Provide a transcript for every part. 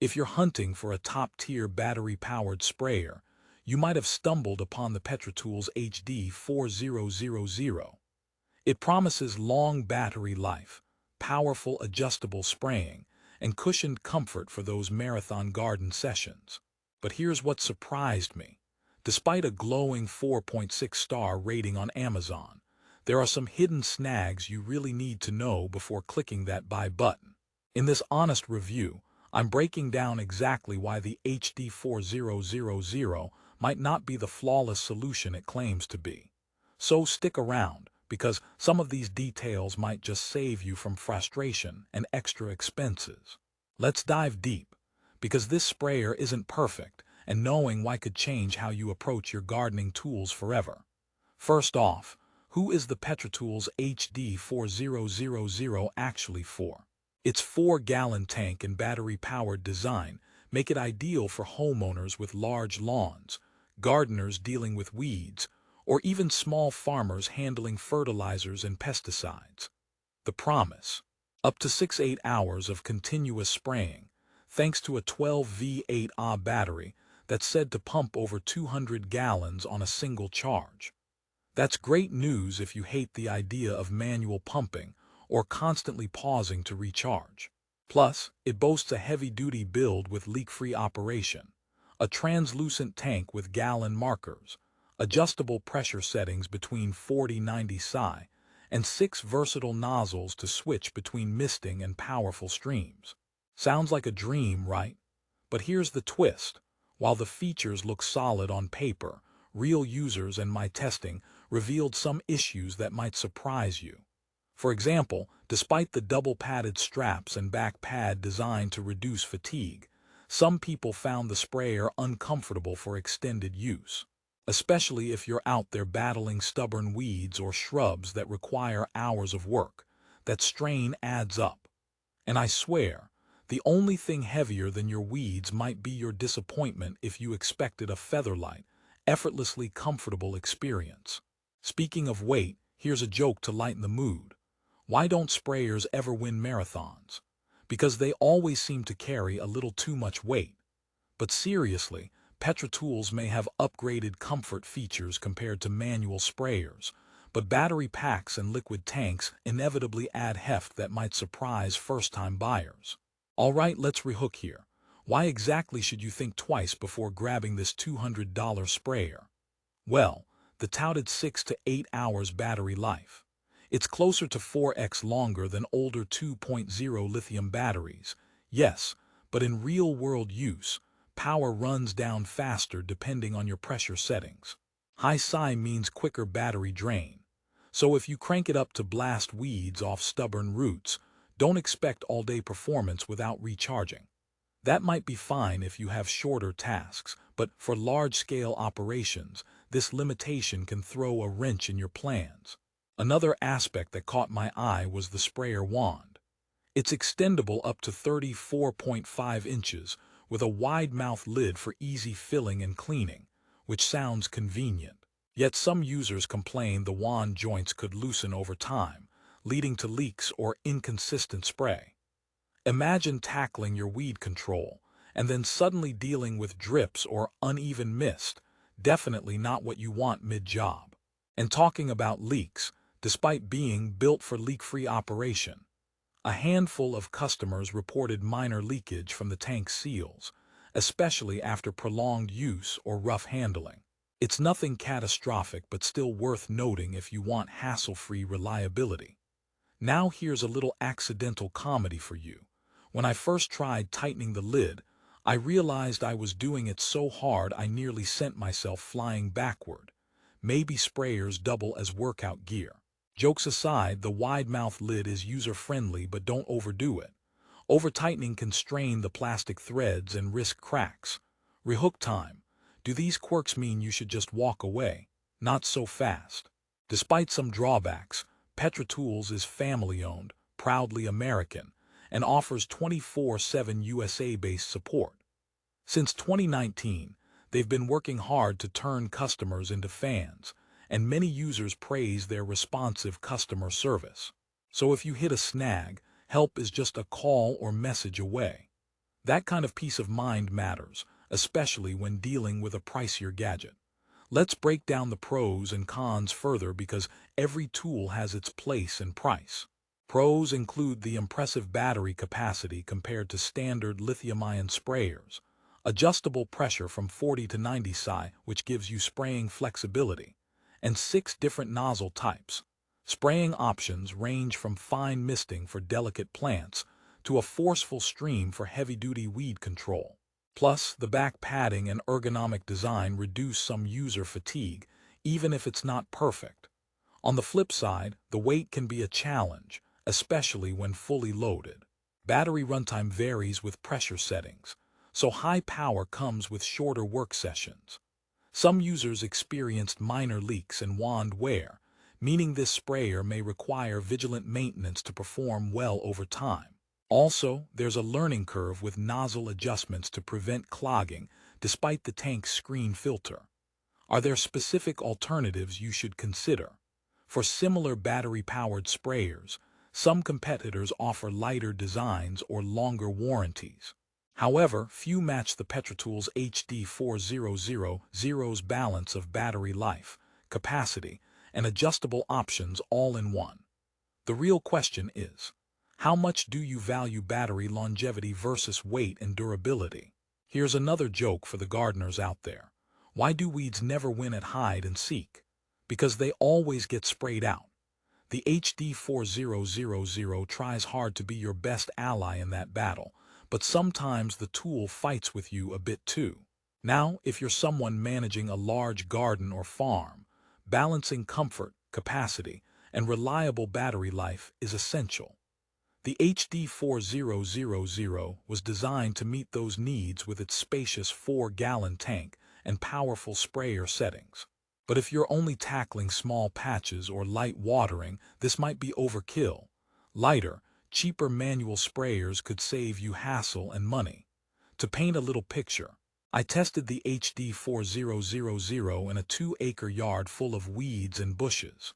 If you're hunting for a top-tier battery-powered sprayer, you might have stumbled upon the PetraTools HD4000. It promises long battery life, powerful adjustable spraying, and cushioned comfort for those marathon garden sessions. But here's what surprised me. Despite a glowing 4.6-star rating on Amazon, there are some hidden snags you really need to know before clicking that buy button. In this honest review, I'm breaking down exactly why the HD4000 might not be the flawless solution it claims to be. So stick around, because some of these details might just save you from frustration and extra expenses. Let's dive deep, because this sprayer isn't perfect, and knowing why could change how you approach your gardening tools forever. First off, who is the PetraTools HD4000 actually for? Its 4-gallon tank and battery-powered design make it ideal for homeowners with large lawns, gardeners dealing with weeds, or even small farmers handling fertilizers and pesticides. The promise: up to 6-8 hours of continuous spraying, thanks to a 12V8Ah battery that's said to pump over 200 gallons on a single charge. That's great news if you hate the idea of manual pumping or constantly pausing to recharge. Plus, it boasts a heavy-duty build with leak-free operation, a translucent tank with gallon markers, adjustable pressure settings between 40-90 psi, and 6 versatile nozzles to switch between misting and powerful streams. Sounds like a dream, right? But here's the twist. While the features look solid on paper, real users and my testing revealed some issues that might surprise you. For example, despite the double-padded straps and back pad designed to reduce fatigue, some people found the sprayer uncomfortable for extended use, especially if you're out there battling stubborn weeds or shrubs that require hours of work. That strain adds up. And I swear, the only thing heavier than your weeds might be your disappointment if you expected a featherlight, effortlessly comfortable experience. Speaking of weight, here's a joke to lighten the mood. Why don't sprayers ever win marathons? Because they always seem to carry a little too much weight. But seriously, PetraTools may have upgraded comfort features compared to manual sprayers, but battery packs and liquid tanks inevitably add heft that might surprise first-time buyers. Alright, let's rehook here. Why exactly should you think twice before grabbing this $200 sprayer? Well, the touted 6 to 8 hours battery life. It's closer to 4x longer than older 2.0 lithium batteries, yes, but in real-world use, power runs down faster depending on your pressure settings. High psi means quicker battery drain, so if you crank it up to blast weeds off stubborn roots, don't expect all-day performance without recharging. That might be fine if you have shorter tasks, but for large-scale operations, this limitation can throw a wrench in your plans. Another aspect that caught my eye was the sprayer wand. It's extendable up to 34.5 inches with a wide-mouth lid for easy filling and cleaning, which sounds convenient. Yet some users complain the wand joints could loosen over time, leading to leaks or inconsistent spray. Imagine tackling your weed control and then suddenly dealing with drips or uneven mist. Definitely not what you want mid-job. And talking about leaks, despite being built for leak-free operation, a handful of customers reported minor leakage from the tank seals, especially after prolonged use or rough handling. It's nothing catastrophic, but still worth noting if you want hassle-free reliability. Now here's a little accidental comedy for you. When I first tried tightening the lid, I realized I was doing it so hard I nearly sent myself flying backward. Maybe sprayers double as workout gear. Jokes aside, the wide-mouth lid is user-friendly, but don't overdo it. Over-tightening can strain the plastic threads and risk cracks. Rehook time. Do these quirks mean you should just walk away? Not so fast. Despite some drawbacks, PetraTools is family-owned, proudly American, and offers 24/7 USA-based support. Since 2019, they've been working hard to turn customers into fans, and many users praise their responsive customer service. So if you hit a snag, help is just a call or message away. That kind of peace of mind matters, especially when dealing with a pricier gadget. Let's break down the pros and cons further because every tool has its place and price. Pros include the impressive battery capacity compared to standard lithium-ion sprayers, adjustable pressure from 40 to 90 psi, which gives you spraying flexibility, and 6 different nozzle types. Spraying options range from fine misting for delicate plants to a forceful stream for heavy-duty weed control. Plus, the back padding and ergonomic design reduce some user fatigue, even if it's not perfect. On the flip side, the weight can be a challenge, especially when fully loaded. Battery runtime varies with pressure settings, so high power comes with shorter work sessions. Some users experienced minor leaks and wand wear, meaning this sprayer may require vigilant maintenance to perform well over time. Also, there's a learning curve with nozzle adjustments to prevent clogging, despite the tank's screen filter. Are there specific alternatives you should consider? For similar battery-powered sprayers, some competitors offer lighter designs or longer warranties. However, few match the PetraTools HD4000's balance of battery life, capacity, and adjustable options all in one. The real question is, how much do you value battery longevity versus weight and durability? Here's another joke for the gardeners out there. Why do weeds never win at hide and seek? Because they always get sprayed out. The HD4000 tries hard to be your best ally in that battle, but sometimes the tool fights with you a bit too. Now, if you're someone managing a large garden or farm, balancing comfort, capacity, and reliable battery life is essential. The HD4000 was designed to meet those needs with its spacious 4-gallon tank and powerful sprayer settings. But if you're only tackling small patches or light watering, this might be overkill. Lighter, cheaper manual sprayers could save you hassle and money. To paint a little picture, I tested the HD4000 in a 2-acre yard full of weeds and bushes.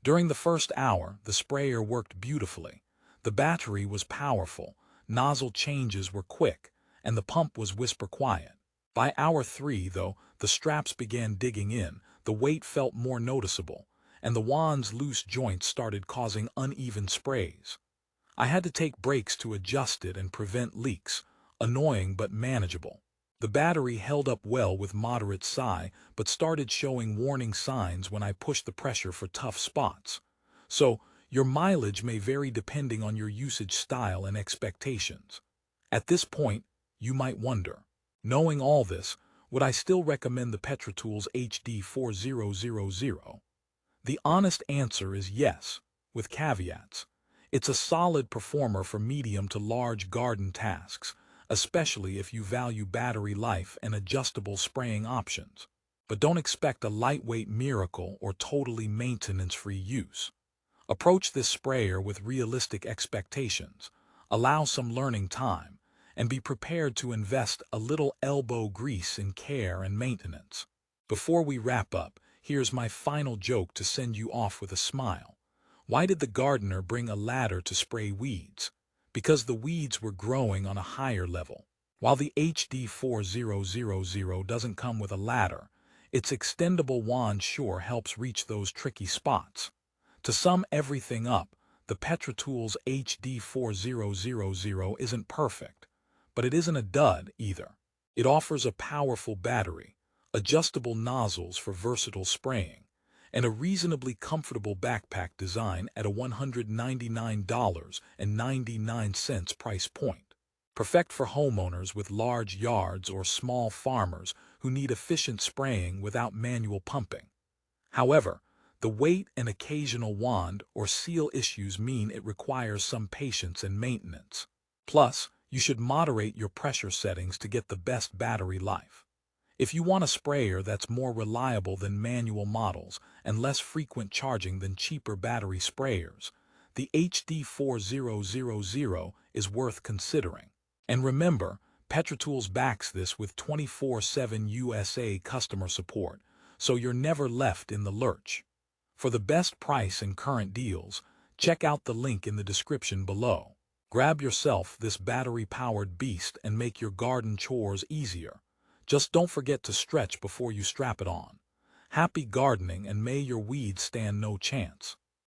During the first hour, the sprayer worked beautifully. The battery was powerful, nozzle changes were quick, and the pump was whisper quiet. By hour 3, though, the straps began digging in, the weight felt more noticeable, and the wand's loose joints started causing uneven sprays. I had to take breaks to adjust it and prevent leaks, annoying but manageable. The battery held up well with moderate psi, but started showing warning signs when I pushed the pressure for tough spots. So, your mileage may vary depending on your usage style and expectations. At this point, you might wonder, knowing all this, would I still recommend the PetraTools HD4000? The honest answer is yes, with caveats. It's a solid performer for medium to large garden tasks, especially if you value battery life and adjustable spraying options. But don't expect a lightweight miracle or totally maintenance-free use. Approach this sprayer with realistic expectations, allow some learning time, and be prepared to invest a little elbow grease in care and maintenance. Before we wrap up, here's my final joke to send you off with a smile. Why did the gardener bring a ladder to spray weeds? Because the weeds were growing on a higher level. While the HD4000 doesn't come with a ladder, its extendable wand sure helps reach those tricky spots. To sum everything up, the PetraTools HD4000 isn't perfect, but it isn't a dud either. It offers a powerful battery, adjustable nozzles for versatile spraying, and a reasonably comfortable backpack design at a $199.99 price point. Perfect for homeowners with large yards or small farmers who need efficient spraying without manual pumping. However, the weight and occasional wand or seal issues mean it requires some patience and maintenance. Plus, you should moderate your pressure settings to get the best battery life. If you want a sprayer that's more reliable than manual models and less frequent charging than cheaper battery sprayers, the HD4000 is worth considering. And remember, PetraTools backs this with 24/7 USA customer support, so you're never left in the lurch. For the best price and current deals, check out the link in the description below. Grab yourself this battery-powered beast and make your garden chores easier. Just don't forget to stretch before you strap it on. Happy gardening, and may your weeds stand no chance.